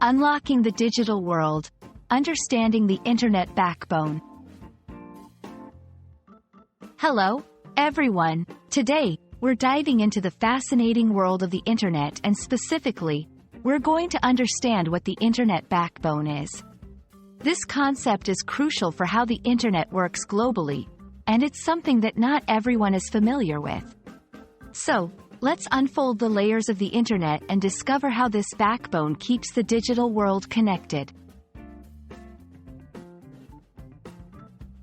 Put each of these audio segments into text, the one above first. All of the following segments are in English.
Unlocking the digital world. Understanding the Internet backbone. Hello, everyone. Today, we're diving into the fascinating world of the Internet, and specifically, we're going to understand what the Internet backbone is. This concept is crucial for how the Internet works globally, and it's something that not everyone is familiar with. So, let's unfold the layers of the Internet and discover how this backbone keeps the digital world connected.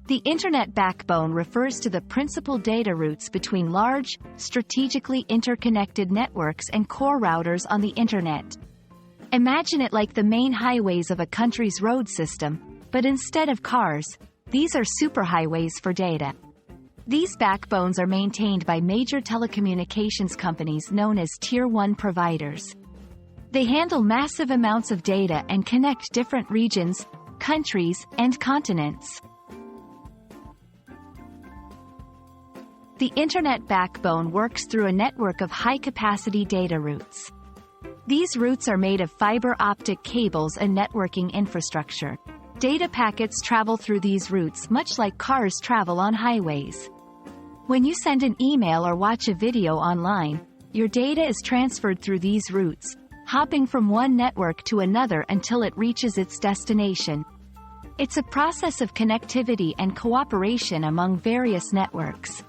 The Internet backbone refers to the principal data routes between large, strategically interconnected networks and core routers on the Internet. Imagine it like the main highways of a country's road system, but instead of cars, these are superhighways for data. These backbones are maintained by major telecommunications companies known as Tier 1 providers. They handle massive amounts of data and connect different regions, countries, and continents. The Internet backbone works through a network of high-capacity data routes. These routes are made of fiber optic cables and networking infrastructure. Data packets travel through these routes much like cars travel on highways. When you send an email or watch a video online, your data is transferred through these routes, hopping from one network to another until it reaches its destination. It's a process of connectivity and cooperation among various networks.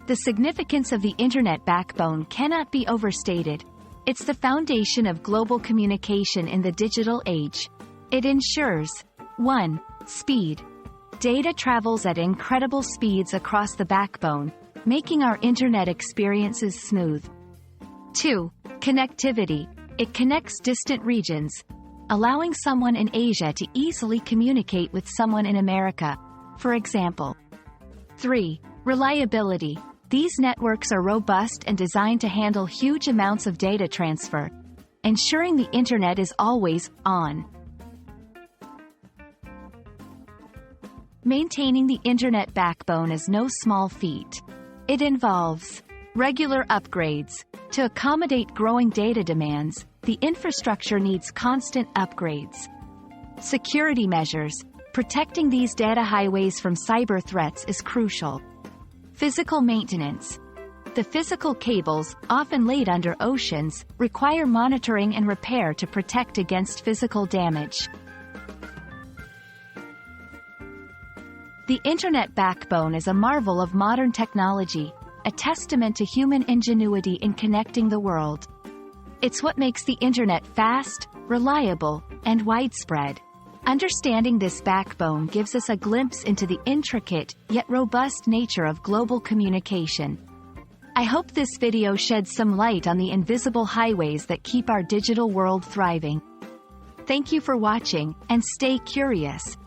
The significance of the Internet backbone cannot be overstated. It's the foundation of global communication in the digital age. It ensures 1. Speed. Data travels at incredible speeds across the backbone, making our Internet experiences smooth. 2. Connectivity. It connects distant regions, allowing someone in Asia to easily communicate with someone in America, for example. 3. Reliability. These networks are robust and designed to handle huge amounts of data transfer, ensuring the Internet is always on. Maintaining the Internet backbone is no small feat. It involves regular upgrades. To accommodate growing data demands, the infrastructure needs constant upgrades. Security measures. Protecting these data highways from cyber threats is crucial. Physical maintenance. The physical cables, often laid under oceans, require monitoring and repair to protect against physical damage. The Internet backbone is a marvel of modern technology, a testament to human ingenuity in connecting the world. It's what makes the Internet fast, reliable, and widespread. Understanding this backbone gives us a glimpse into the intricate, yet robust nature of global communication. I hope this video sheds some light on the invisible highways that keep our digital world thriving. Thank you for watching, and stay curious.